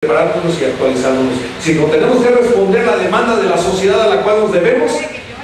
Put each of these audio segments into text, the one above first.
preparándonos y actualizándonos, sino tenemos que responder la demanda de la sociedad a la cual nos debemos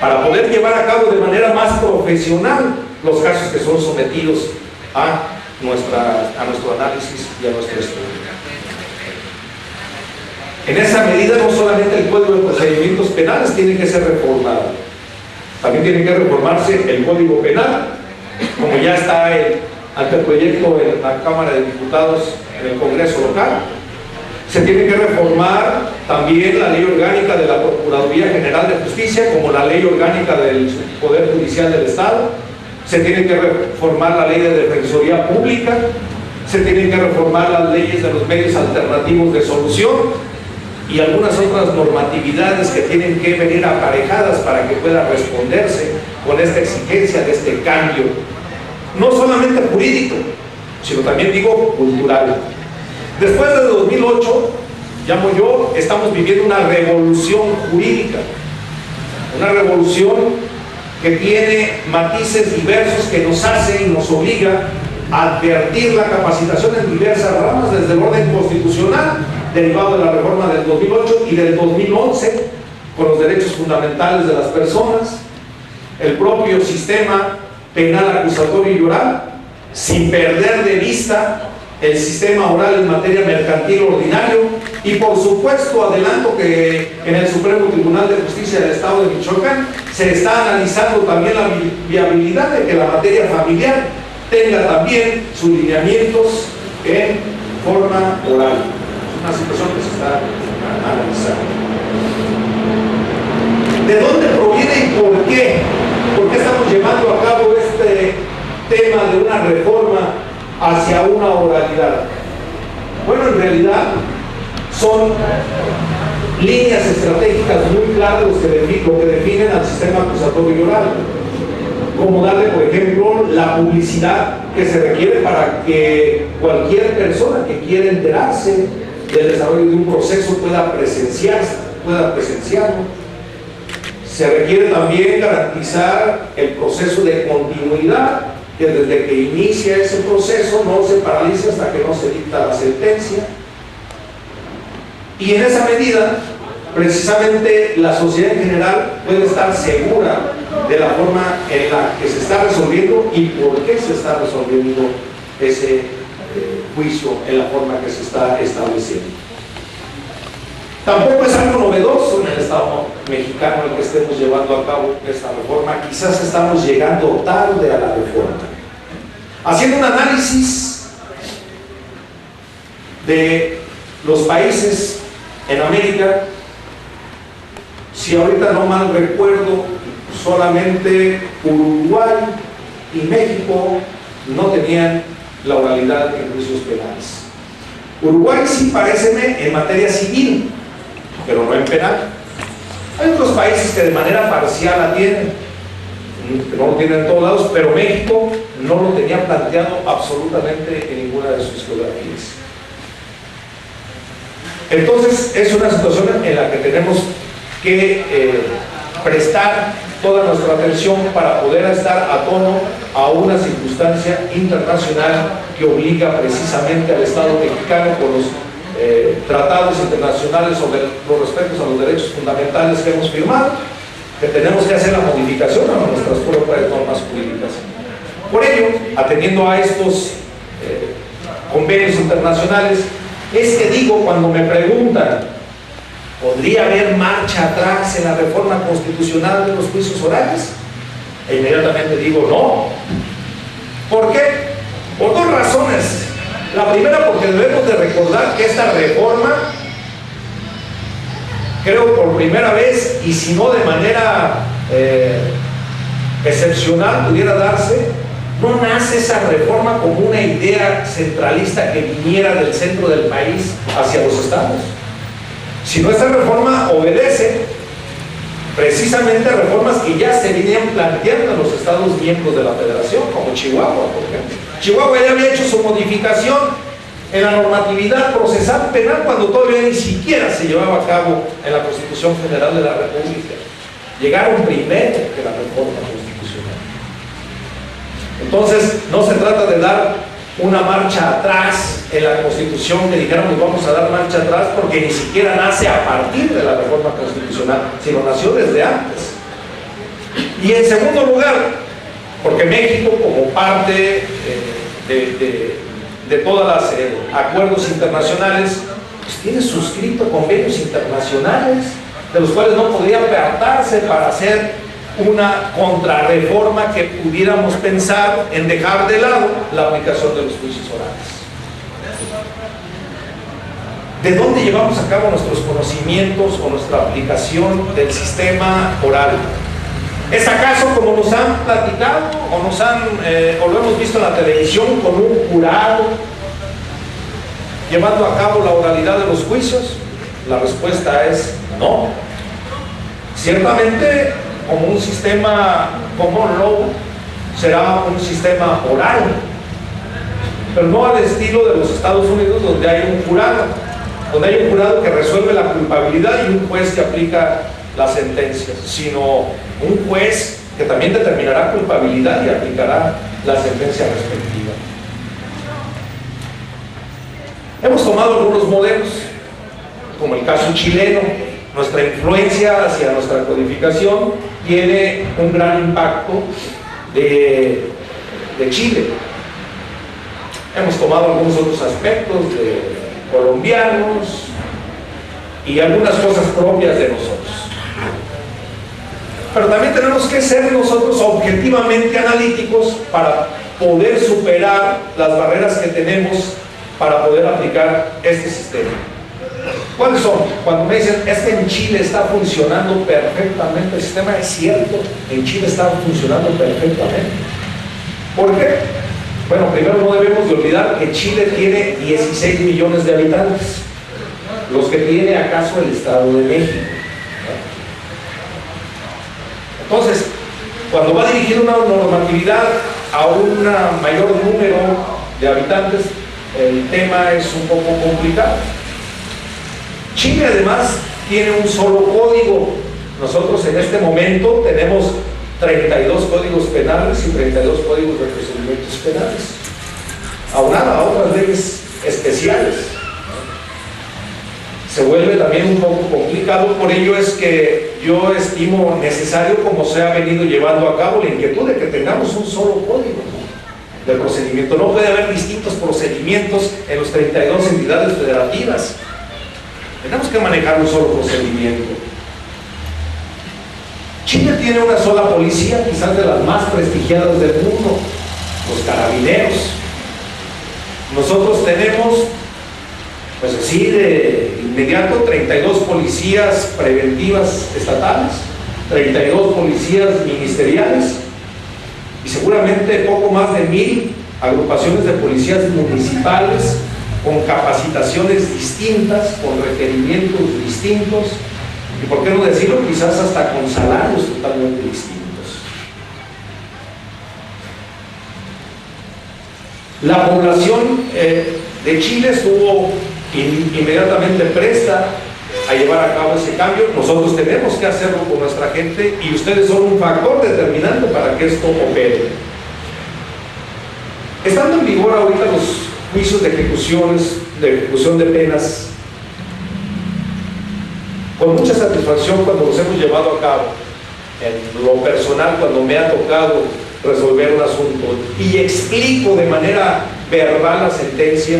para poder llevar a cabo de manera más profesional los casos que son sometidos a nuestro análisis y a nuestro estudio. En esa medida, no solamente el Código de Procedimientos Penales tiene que ser reformado, también tiene que reformarse el Código Penal, como ya está el anteproyecto en la Cámara de Diputados en el Congreso local. Se tiene que reformar también la Ley Orgánica de la Procuraduría General de Justicia, como la Ley Orgánica del Poder Judicial del Estado. Se tiene que reformar la Ley de Defensoría Pública. Se tienen que reformar las leyes de los medios alternativos de solución y algunas otras normatividades que tienen que venir aparejadas para que pueda responderse con esta exigencia de este cambio, no solamente jurídico, sino también digo cultural. Después de 2008, llamo yo, estamos viviendo una revolución jurídica, una revolución que tiene matices diversos que nos hace y nos obliga a advertir la capacitación en diversas ramas, desde el orden constitucional, derivado de la reforma del 2008 y del 2011, con los derechos fundamentales de las personas, el propio sistema penal acusatorio y oral, sin perder de vista el sistema oral en materia mercantil ordinario, y por supuesto adelanto que en el Supremo Tribunal de Justicia del Estado de Michoacán se está analizando también la viabilidad de que la materia familiar tenga también sus lineamientos en forma oral. Es una situación que se está analizando. ¿De dónde proviene y por qué? ¿Por qué estamos llevando a cabo este tema de una reforma hacia una oralidad? Bueno, en realidad son líneas estratégicas muy claras lo que definen al sistema acusatorio y oral, como darle, por ejemplo, la publicidad que se requiere para que cualquier persona que quiera enterarse del desarrollo de un proceso pueda presenciarlo. Se requiere también garantizar el proceso de continuidad, que desde que inicia ese proceso no se paralice hasta que no se dicta la sentencia. Y en esa medida, precisamente la sociedad en general puede estar segura de la forma en la que se está resolviendo y por qué se está resolviendo ese juicio en la forma que se está estableciendo. Tampoco es algo novedoso en el Estado mexicano el que estemos llevando a cabo esta reforma. Quizás estamos llegando tarde a la reforma. Haciendo un análisis de los países en América, si ahorita no mal recuerdo, solamente Uruguay y México no tenían la oralidad en juicios penales. Uruguay sí, paréceme, en materia civil, pero no en penal. Hay otros países que de manera parcial la tienen, que no lo tienen en todos lados, pero México no lo tenía planteado absolutamente en ninguna de sus geografías. Entonces es una situación en la que tenemos que prestar toda nuestra atención para poder estar a tono a una circunstancia internacional que obliga precisamente al Estado mexicano con los tratados internacionales sobre los respetos a los derechos fundamentales que hemos firmado, que tenemos que hacer la modificación a nuestras propias normas jurídicas. Por ello, atendiendo a estos convenios internacionales, es que digo, cuando me preguntan, ¿podría haber marcha atrás en la reforma constitucional de los juicios orales? E inmediatamente digo, no. ¿Por qué? Por dos razones. La primera, porque debemos de recordar que esta reforma, creo por primera vez, y si no de manera excepcional pudiera darse, no nace esa reforma como una idea centralista que viniera del centro del país hacia los estados, sino esta reforma obedece precisamente a reformas que ya se venían planteando en los estados miembros de la federación, como Chihuahua, por ejemplo. Chihuahua ya había hecho su modificación en la normatividad procesal penal cuando todavía ni siquiera se llevaba a cabo en la Constitución Federal de la República. Llegaron primero que la reforma constitucional. Entonces, no se trata de dar una marcha atrás en la Constitución, que dijéramos vamos a dar marcha atrás, porque ni siquiera nace a partir de la reforma constitucional, sino nació desde antes. Y en segundo lugar, porque México, como parte de todos los acuerdos internacionales, pues tiene suscrito convenios internacionales, de los cuales no podría apartarse para hacer una contrarreforma que pudiéramos pensar en dejar de lado la aplicación de los juicios orales. ¿De dónde llevamos a cabo nuestros conocimientos o nuestra aplicación del sistema oral? ¿Es acaso como nos han platicado o lo hemos visto en la televisión con un jurado llevando a cabo la oralidad de los juicios? La respuesta es no. Ciertamente, como un sistema common law, será un sistema oral, pero no al estilo de los Estados Unidos, donde hay un jurado que resuelve la culpabilidad y un juez que aplica las sentencias, sino un juez que también determinará culpabilidad y aplicará la sentencia respectiva. Hemos tomado algunos modelos, como el caso chileno. Nuestra influencia hacia nuestra codificación tiene un gran impacto de Chile. Hemos tomado algunos otros aspectos de colombianos y algunas cosas propias de nosotros. Pero también tenemos que ser nosotros objetivamente analíticos para poder superar las barreras que tenemos para poder aplicar este sistema. ¿Cuáles son? Cuando me dicen, es que en Chile está funcionando perfectamente el sistema, es cierto, en Chile está funcionando perfectamente. ¿Por qué? Bueno, primero no debemos de olvidar que Chile tiene 16 millones de habitantes, los que tiene acaso el Estado de México. Entonces, cuando va dirigiendo una normatividad a un mayor número de habitantes, el tema es un poco complicado. Chile además tiene un solo código. Nosotros en este momento tenemos 32 códigos penales y 32 códigos de procedimientos penales, aunado a otras leyes especiales. Se vuelve también un poco complicado, por ello es que yo estimo necesario, como se ha venido llevando a cabo, la inquietud de que tengamos un solo código de procedimiento. No puede haber distintos procedimientos en las 32 entidades federativas. Tenemos que manejar un solo procedimiento. Chile tiene una sola policía, quizás de las más prestigiadas del mundo, los carabineros. Nosotros tenemos, pues así de inmediato, 32 policías preventivas estatales, 32 policías ministeriales y seguramente poco más de 1000 agrupaciones de policías municipales con capacitaciones distintas, con requerimientos distintos y, por qué no decirlo, quizás hasta con salarios totalmente distintos. La población de Chile estuvo inmediatamente presta a llevar a cabo ese cambio. Nosotros tenemos que hacerlo con nuestra gente y ustedes son un factor determinante para que esto opere. Estando en vigor ahorita los juicios de ejecución de penas, con mucha satisfacción cuando los hemos llevado a cabo, en lo personal, cuando me ha tocado resolver un asunto y explico de manera verbal la sentencia,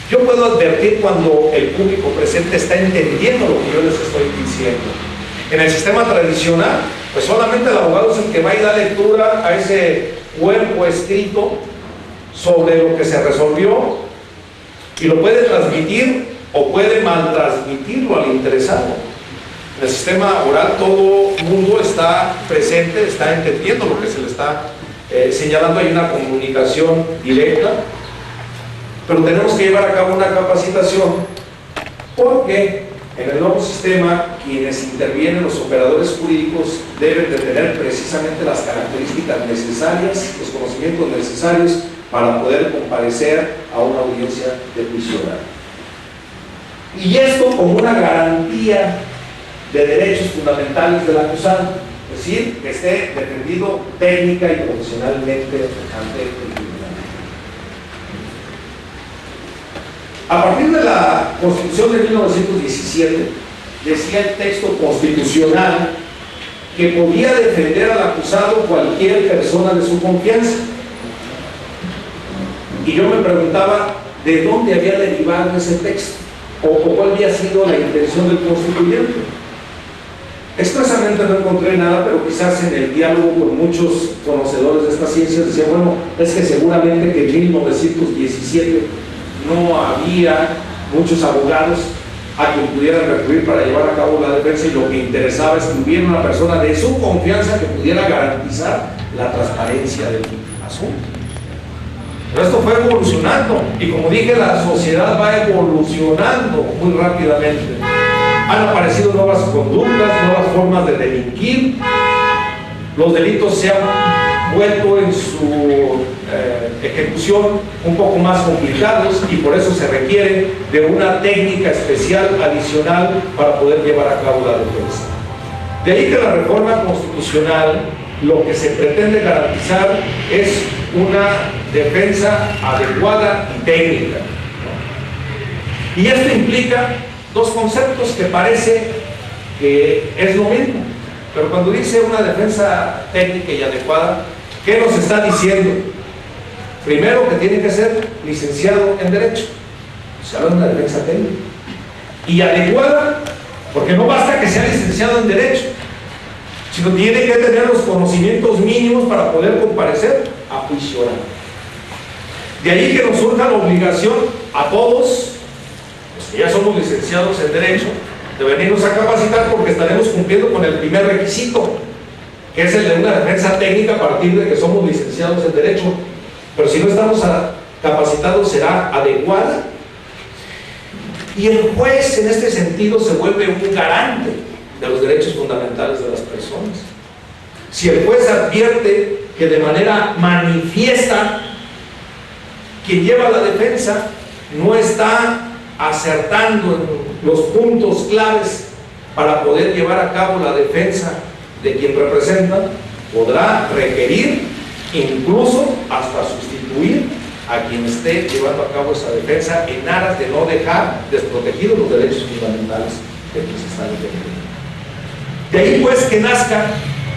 yo puedo advertir cuando el público presente está entendiendo lo que yo les estoy diciendo. En el sistema tradicional, pues solamente el abogado es el que va y da lectura a ese cuerpo escrito sobre lo que se resolvió y lo puede transmitir o puede mal transmitirlo al interesado. En el sistema oral todo el mundo está presente, está entendiendo lo que se le está señalando, hay una comunicación directa, pero tenemos que llevar a cabo una capacitación porque en el nuevo sistema quienes intervienen, los operadores jurídicos, deben de tener precisamente las características necesarias, los conocimientos necesarios para poder comparecer a una audiencia de juicio oral. Y esto como una garantía de derechos fundamentales del acusado, es decir, que esté defendido técnica y profesionalmente ante el tribunal. A partir de la Constitución de 1917, decía el texto constitucional que podía defender al acusado cualquier persona de su confianza. Y yo me preguntaba de dónde había derivado ese texto, o cuál había sido la intención del constituyente. Expresamente no encontré nada, pero quizás en el diálogo con muchos conocedores de estas ciencias decían, bueno, es que seguramente que en 1917 no había muchos abogados a quien pudieran recurrir para llevar a cabo la defensa, y lo que interesaba es que hubiera una persona de su confianza que pudiera garantizar la transparencia del asunto. Pero esto fue evolucionando, y como dije, la sociedad va evolucionando muy rápidamente. Han aparecido nuevas conductas, nuevas formas de delinquir. Los delitos se han vuelto en su ejecución un poco más complicados, y por eso se requiere de una técnica especial adicional para poder llevar a cabo la defensa. De ahí que la reforma constitucional lo que se pretende garantizar es una defensa adecuada y técnica, ¿no? Y esto implica dos conceptos que parece que es lo mismo, pero cuando dice una defensa técnica y adecuada, ¿qué nos está diciendo? Primero, que tiene que ser licenciado en Derecho. Se habla de una defensa técnica. Y adecuada, porque no basta que sea licenciado en Derecho, sino tiene que tener los conocimientos mínimos para poder comparecer a juicio oral. De ahí que nos surja la obligación a todos, los que ya somos licenciados en Derecho, de venirnos a capacitar, porque estaremos cumpliendo con el primer requisito, que es el de una defensa técnica a partir de que somos licenciados en Derecho. Pero si no estamos capacitados, será adecuada. Y el juez, en este sentido, se vuelve un garante de los derechos fundamentales de las personas. Si el juez advierte que de manera manifiesta quien lleva la defensa no está acertando en los puntos claves para poder llevar a cabo la defensa de quien representa, podrá requerir, incluso hasta sustituir a quien esté llevando a cabo esa defensa, en aras de no dejar desprotegidos los derechos fundamentales de quien se está defendiendo. De ahí pues que nazca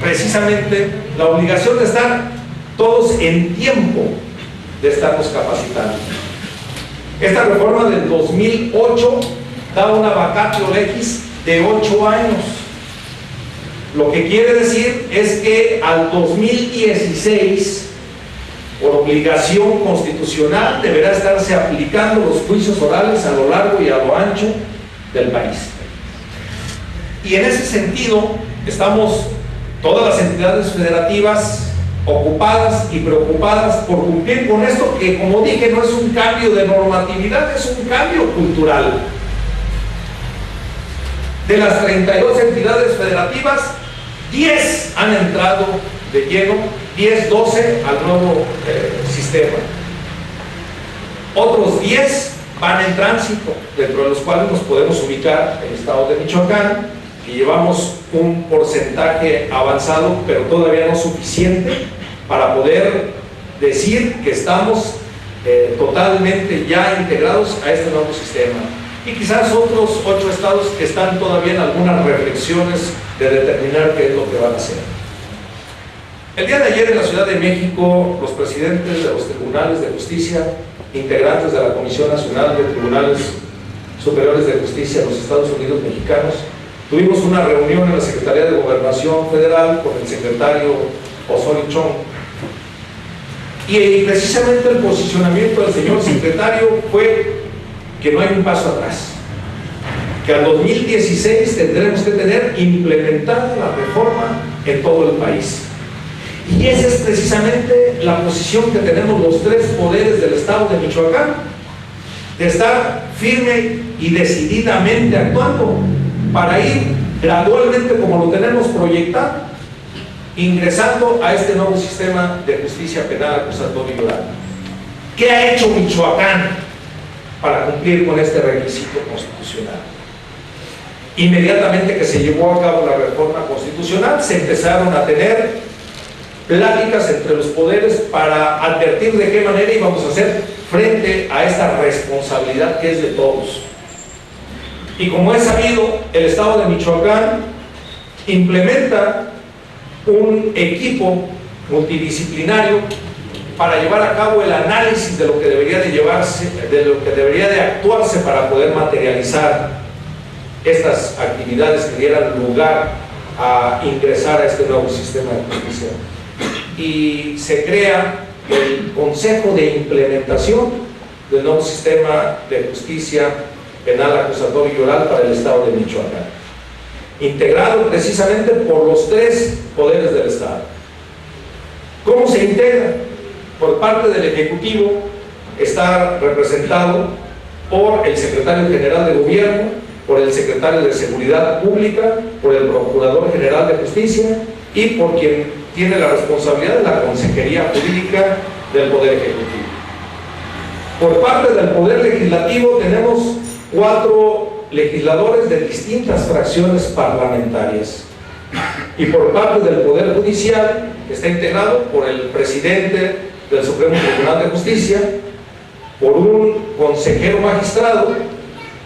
precisamente la obligación de estar todos en tiempo de estarnos capacitando. Esta reforma del 2008 da una vacatio legis de 8 años. Lo que quiere decir es que al 2016, por obligación constitucional, deberá estarse aplicando los juicios orales a lo largo y a lo ancho del país. Y en ese sentido, estamos todas las entidades federativas ocupadas y preocupadas por cumplir con esto, que, como dije, no es un cambio de normatividad, es un cambio cultural. De las 32 entidades federativas, 10 han entrado de lleno, 10, 12 al nuevo sistema. Otros 10 van en tránsito, dentro de los cuales nos podemos ubicar el estado de Michoacán, que llevamos un porcentaje avanzado, pero todavía no suficiente para poder decir que estamos totalmente ya integrados a este nuevo sistema. Y quizás otros 8 estados que están todavía en algunas reflexiones de determinar qué es lo que van a hacer. El día de ayer en la Ciudad de México, los presidentes de los tribunales de justicia, integrantes de la Comisión Nacional de Tribunales Superiores de Justicia de los Estados Unidos Mexicanos, tuvimos una reunión en la Secretaría de Gobernación Federal con el secretario Osorio Chong, y precisamente el posicionamiento del señor secretario fue que no hay un paso atrás, que al 2016 tendremos que tener implementada la reforma en todo el país. Y esa es precisamente la posición que tenemos los 3 poderes del estado de Michoacán, de estar firme y decididamente actuando para ir gradualmente, como lo tenemos proyectado, ingresando a este nuevo sistema de justicia penal acusatoria y oral. ¿Qué ha hecho Michoacán para cumplir con este requisito constitucional? Inmediatamente que se llevó a cabo la reforma constitucional, se empezaron a tener pláticas entre los poderes para advertir de qué manera íbamos a hacer frente a esta responsabilidad que es de todos. Y como es sabido, el Estado de Michoacán implementa un equipo multidisciplinario para llevar a cabo el análisis de lo que debería de llevarse, de lo que debería de actuarse para poder materializar estas actividades que dieran lugar a ingresar a este nuevo sistema de justicia. Y se crea el Consejo de Implementación del nuevo sistema de justicia penal, acusatorio y oral para el Estado de Michoacán, integrado precisamente por los 3 poderes del Estado. ¿Cómo se integra? Por parte del Ejecutivo está representado por el Secretario General de Gobierno, por el Secretario de Seguridad Pública, por el Procurador General de Justicia y por quien tiene la responsabilidad de la Consejería Jurídica del Poder Ejecutivo. Por parte del Poder Legislativo tenemos 4 legisladores de distintas fracciones parlamentarias. Y por parte del Poder Judicial está integrado por el presidente del Supremo Tribunal de Justicia, por un consejero magistrado,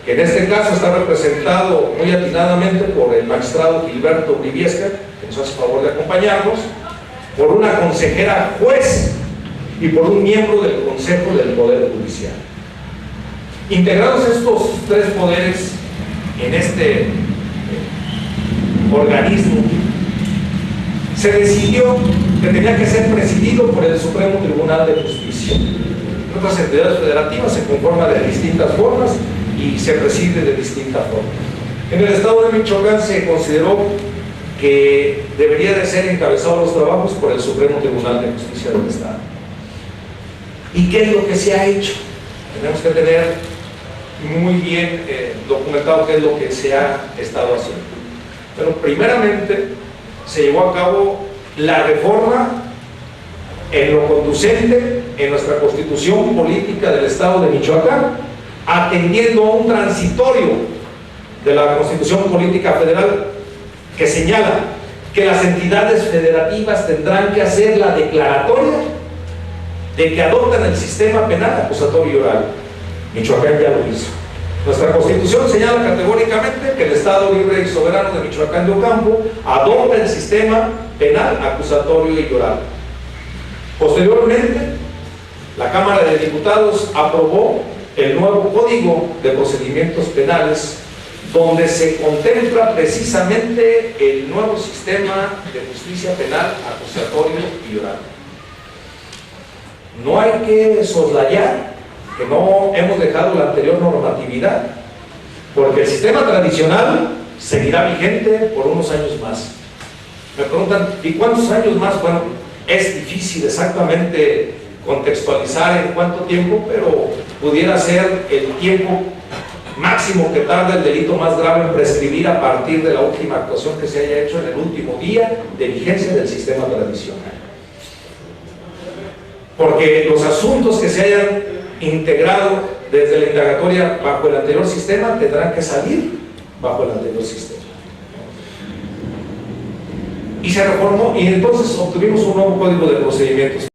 que en este caso está representado muy atinadamente por el magistrado Gilberto Briviesca, que nos hace favor de acompañarnos, por una consejera juez y por un miembro del Consejo del Poder Judicial. Integrados estos 3 poderes en este organismo, se decidió que tenía que ser presidido por el Supremo Tribunal de Justicia. En otras entidades federativas se conforma de distintas formas y se preside de distintas formas. En el Estado de Michoacán se consideró que debería de ser encabezado los trabajos por el Supremo Tribunal de Justicia del Estado. ¿Y qué es lo que se ha hecho? Tenemos que tener muy bien documentado qué es lo que se ha estado haciendo. Pero primeramente se llevó a cabo la reforma en lo conducente en nuestra Constitución Política del Estado de Michoacán, atendiendo a un transitorio de la Constitución Política Federal que señala que las entidades federativas tendrán que hacer la declaratoria de que adoptan el sistema penal acusatorio y oral. Michoacán ya lo hizo. Nuestra Constitución señala categóricamente que el Estado Libre y Soberano de Michoacán de Ocampo adopta el sistema penal acusatorio y oral. Posteriormente, la Cámara de Diputados aprobó el nuevo Código de Procedimientos Penales, donde se contempla precisamente el nuevo sistema de justicia penal acusatorio y oral. No hay que soslayar que no hemos dejado la anterior normatividad, porque el sistema tradicional seguirá vigente por unos años más. Me preguntan, ¿y cuántos años más? Bueno, es difícil exactamente contextualizar en cuánto tiempo, pero pudiera ser el tiempo máximo que tarda el delito más grave en prescribir a partir de la última actuación que se haya hecho en el último día de vigencia del sistema tradicional. Porque los asuntos que se hayan integrado desde la indagatoria bajo el anterior sistema tendrán que salir bajo el anterior sistema. Y se reformó, y entonces obtuvimos un nuevo Código de Procedimientos